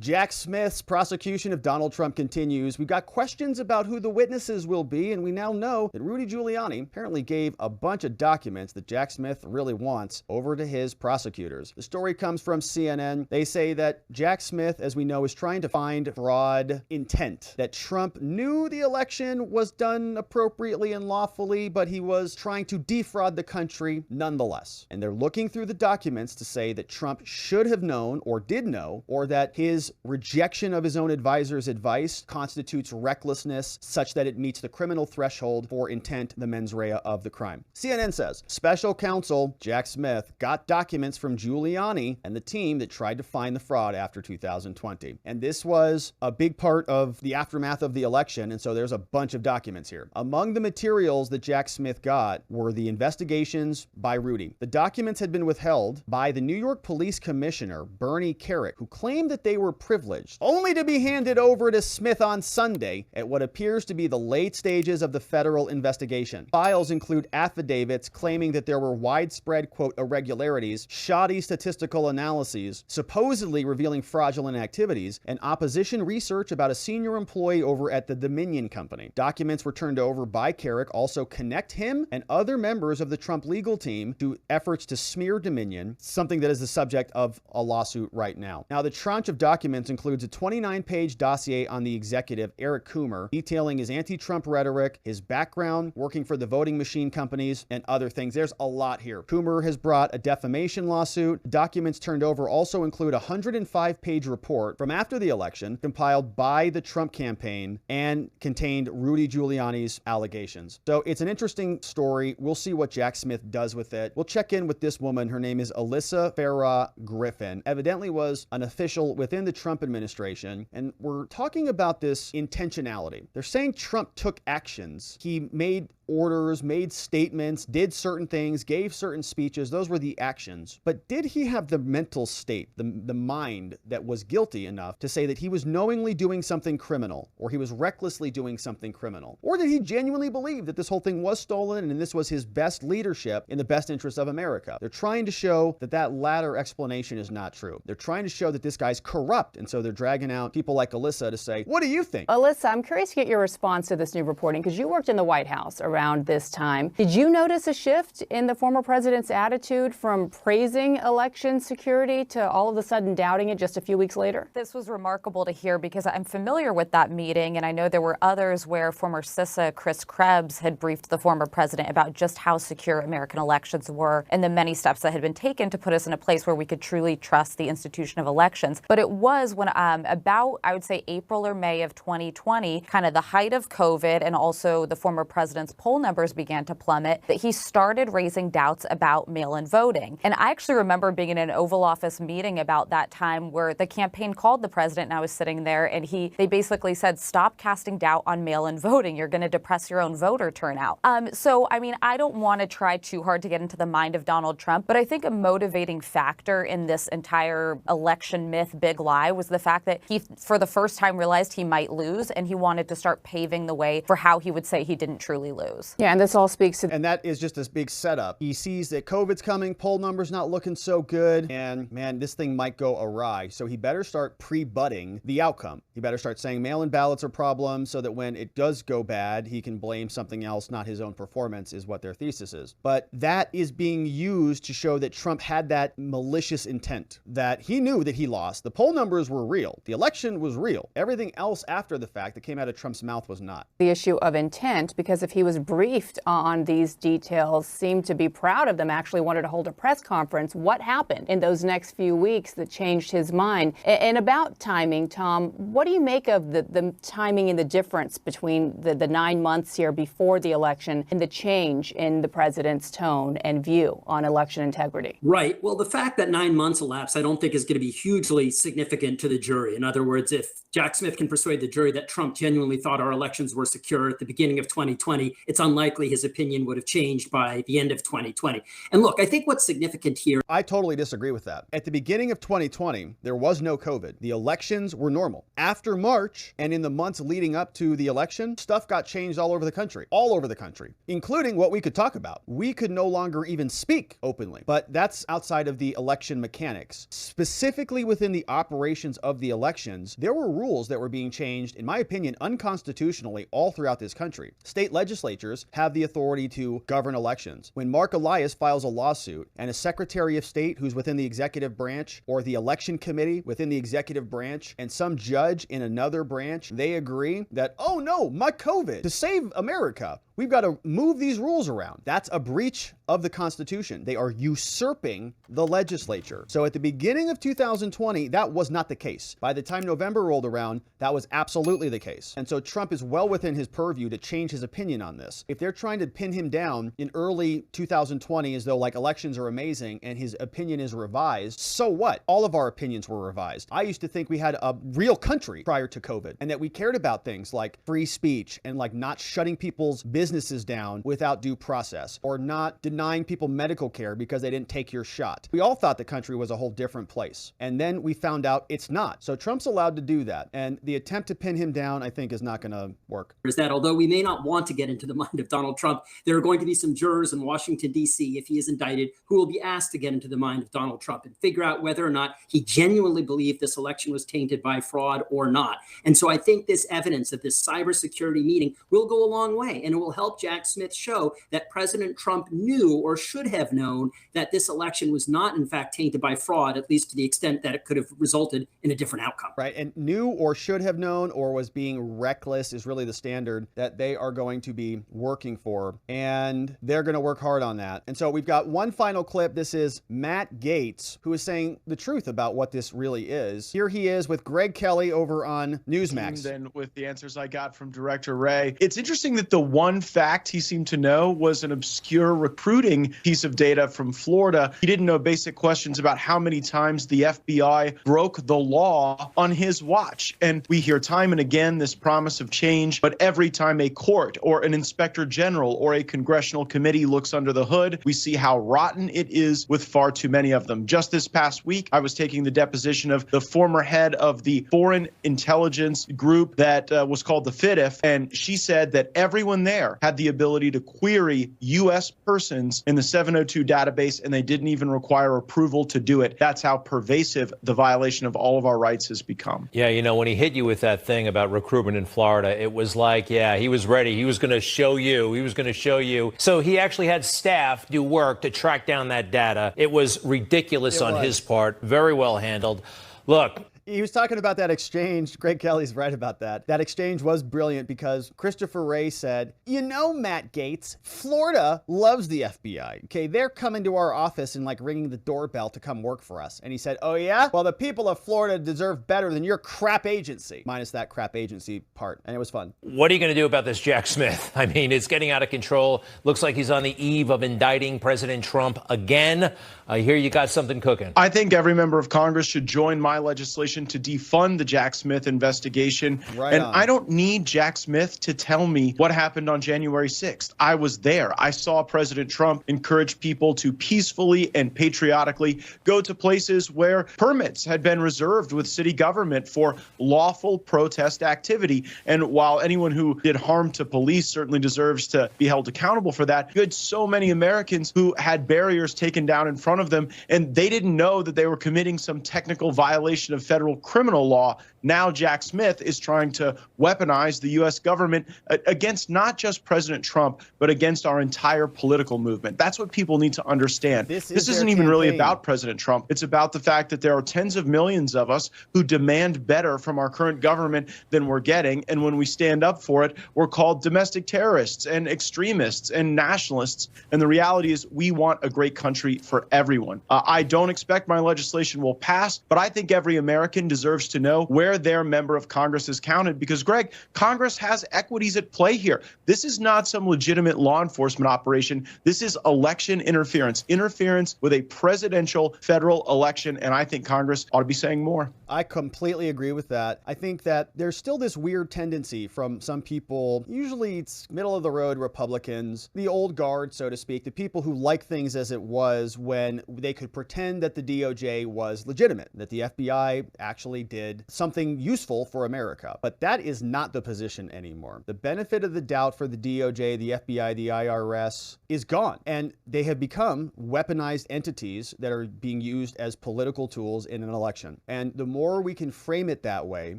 Jack Smith's prosecution of Donald Trump continues. We've got questions about who the witnesses will be, and we now know that Rudy Giuliani apparently gave a bunch of documents that Jack Smith really wants over to his prosecutors. The story comes from CNN. They say that Jack Smith, as we know, is trying to find fraud intent, that Trump knew the election was done appropriately and lawfully, but he was trying to defraud the country nonetheless. And they're looking through the documents to say that Trump should have known or did know, or that his rejection of his own advisor's advice constitutes recklessness such that it meets the criminal threshold for intent, the mens rea of the crime. CNN says special counsel Jack Smith got documents from Giuliani and the team that tried to find the fraud after 2020. And this was a big part of the aftermath of the election, and so there's a bunch of documents here. Among the materials that Jack Smith got were the investigations by Rudy. The documents had been withheld by the New York Police Commissioner, Bernie Kerik, who claimed that they were privileged, only to be handed over to Smith on Sunday at what appears to be the late stages of the federal investigation. Files include affidavits claiming that there were widespread, quote, irregularities, shoddy statistical analyses, supposedly revealing fraudulent activities, and opposition research about a senior employee over at the Dominion Company. Documents were turned over by Kerik also connect him and other members of the Trump legal team to efforts to smear Dominion, something that is the subject of a lawsuit right now. Now, the tranche of documents includes a 29-page dossier on the executive, Eric Coomer, detailing his anti-Trump rhetoric, his background working for the voting machine companies, and other things. There's a lot here. Coomer has brought a defamation lawsuit. Documents turned over also include a 105-page report from after the election compiled by the Trump campaign and contained Rudy Giuliani's allegations. So it's an interesting story. We'll see what Jack Smith does with it. We'll check in with this woman. Her name is Alyssa Farah Griffin. Evidently was an official within the Trump administration. And we're talking about this intentionality. They're saying Trump took actions. He made orders, made statements, did certain things, gave certain speeches. Those were the actions. But did he have the mental state, the mind that was guilty enough to say that he was knowingly doing something criminal, or he was recklessly doing something criminal? Or did he genuinely believe that this whole thing was stolen and this was his best leadership in the best interest of America? They're trying to show that that latter explanation is not true. They're trying to show that this guy's corrupt, and so they're dragging out people like Alyssa to say, what do you think? Alyssa, I'm curious to get your response to this new reporting, because you worked in the White House around this time. Did you notice a shift in the former president's attitude from praising election security to all of a sudden doubting it just a few weeks later? This was remarkable to hear because I'm familiar with that meeting, and I know there were others where former CISA Chris Krebs had briefed the former president about just how secure American elections were and the many steps that had been taken to put us in a place where we could truly trust the institution of elections. But it was when about, I would say, April or May of 2020, kind of the height of COVID and also the former president's poll numbers began to plummet, that he started raising doubts about mail-in voting. And I actually remember being in an Oval Office meeting about that time where the campaign called the president and I was sitting there and they basically said, stop casting doubt on mail-in voting. You're going to depress your own voter turnout. So, I mean, I don't want to try too hard to get into the mind of Donald Trump, but I think a motivating factor in this entire election myth, big lie, was the fact that he, for the first time, realized he might lose and he wanted to start paving the way for how he would say he didn't truly lose. Yeah, and this all speaks to... And that is just this big setup. He sees that COVID's coming, poll numbers not looking so good, and man, this thing might go awry. So he better start pre-butting the outcome. He better start saying mail-in ballots are problems so that when it does go bad, he can blame something else, not his own performance, is what their thesis is. But that is being used to show that Trump had that malicious intent, that he knew that he lost. The poll numbers were real. The election was real. Everything else after the fact that came out of Trump's mouth was not. The issue of intent, because if he was briefed on these details, seemed to be proud of them, actually wanted to hold a press conference, what happened in those next few weeks that changed his mind? And about timing, Tom, what do you make of the timing and the difference between the 9 months here before the election and the change in the president's tone and view on election integrity? Right. Well, the fact that 9 months elapsed, I don't think is going to be hugely significant to the jury. In other words, if Jack Smith can persuade the jury that Trump genuinely thought our elections were secure at the beginning of 2020, it's unlikely his opinion would have changed by the end of 2020. And look, I think what's significant here. I totally disagree with that. At the beginning of 2020, there was no COVID. The elections were normal. After March and in the months leading up to the election, stuff got changed all over the country, including what we could talk about. We could no longer even speak openly, but that's outside of the election mechanics. Specifically within the operations of the elections, there were rules that were being changed, in my opinion, unconstitutionally all throughout this country. State legislatures have the authority to govern elections. When Mark Elias files a lawsuit and a Secretary of State who's within the executive branch or the election committee within the executive branch and some judge in another branch, they agree that, oh no, my COVID, to save America, we've got to move these rules around. That's a breach of the Constitution. They are usurping the legislature. So at the beginning of 2020, that was not the case. By the time November rolled around, that was absolutely the case. And so Trump is well within his purview to change his opinion on this. If they're trying to pin him down in early 2020 as though like elections are amazing and his opinion is revised, so what? All of our opinions were revised. I used to think we had a real country prior to COVID and that we cared about things like free speech and like not shutting people's businesses down without due process or not denying people medical care because they didn't take your shot. We all thought the country was a whole different place. And then we found out it's not. So Trump's allowed to do that. And the attempt to pin him down, I think, is not going to work. Is that although we may not want to get into the mind of Donald Trump, there are going to be some jurors in Washington, D.C., if he is indicted, who will be asked to get into the mind of Donald Trump and figure out whether or not he genuinely believed this election was tainted by fraud or not. And so I think this evidence of this cybersecurity meeting will go a long way, and it will help Jack Smith show that President Trump knew or should have known that this election was not, in fact, tainted by fraud, at least to the extent that it could have resulted in a different outcome. Right. And knew or should have known or was being reckless is really the standard that they are going to be working for. And they're going to work hard on that. And so we've got one final clip. This is Matt Gaetz, who is saying the truth about what this really is. Here he is with Greg Kelly over on Newsmax. And with the answers I got from Director Wray, it's interesting that the one fact he seemed to know was an obscure recruiting piece of data from Florida. He didn't know basic questions about how many times the FBI broke the law on his watch. And we hear time and again this promise of change, but every time a court or an inspector general or a congressional committee looks under the hood, we see how rotten it is with far too many of them. Just this past week, I was taking the deposition of the former head of the foreign intelligence group that was called the FIDF, and she said that everyone there had the ability to query U.S. persons in the 702 database, and they didn't even require approval to do it. That's how pervasive the violation of all of our rights has become. Yeah, you know, when he hit you with that thing about recruitment in Florida, it was like, yeah, he was ready. He was going to show you. He was going to show you. So he actually had staff do work to track down that data. It was ridiculous on his part. Very well handled. Look. He was talking about that exchange. Greg Kelly's right about that. That exchange was brilliant because Christopher Wray said, you know, Matt Gaetz, Florida loves the FBI. Okay, they're coming to our office and like ringing the doorbell to come work for us. And he said, oh yeah? Well, the people of Florida deserve better than your crap agency. Minus that crap agency part. And it was fun. What are you going to do about this Jack Smith? I mean, it's getting out of control. Looks like he's on the eve of indicting President Trump again. I hear you got something cooking. I think every member of Congress should join my legislation to defund the Jack Smith investigation. Right and on. I don't need Jack Smith to tell me what happened on January 6th. I was there. I saw President Trump encourage people to peacefully and patriotically go to places where permits had been reserved with city government for lawful protest activity. And while anyone who did harm to police certainly deserves to be held accountable for that, you had so many Americans who had barriers taken down in front of them, and they didn't know that they were committing some technical violation of federal criminal law. Now Jack Smith is trying to weaponize the U.S. government against not just President Trump, but against our entire political movement. That's what people need to understand. This isn't even really about President Trump. It's about the fact that there are tens of millions of us who demand better from our current government than we're getting. And when we stand up for it, we're called domestic terrorists and extremists and nationalists. And the reality is we want a great country for everyone. I don't expect my legislation will pass, but I think every American American deserves to know where their member of Congress is counted because, Greg, Congress has equities at play here. This is not some legitimate law enforcement operation. This is election interference with a presidential federal election, and I think Congress ought to be saying more. I completely agree with that. I think that there's still this weird tendency from some people, usually it's middle of the road Republicans, the old guard, so to speak, the people who like things as it was when they could pretend that the DOJ was legitimate, that the FBI actually did something useful for America. But that is not the position anymore. The benefit of the doubt for the DOJ, the FBI, the IRS is gone, and they have become weaponized entities that are being used as political tools in an election. And the more we can frame it that way,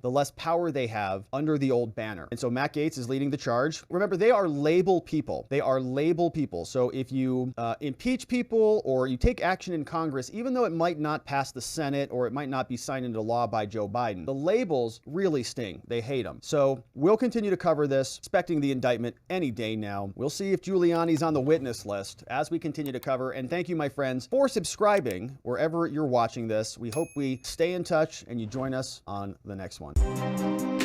the less power they have under the old banner. And so Matt Gaetz is leading the charge. Remember, they are label people. They are label people. So if you impeach people or you take action in Congress, even though it might not pass the Senate or it might not be signed into law by Joe Biden, the labels really sting. They hate them. So we'll continue to cover this, expecting the indictment any day now. We'll see if Giuliani's on the witness list as we continue to cover. And thank you, my friends, for subscribing wherever you're watching this. We hope we stay in touch and you join us on the next one.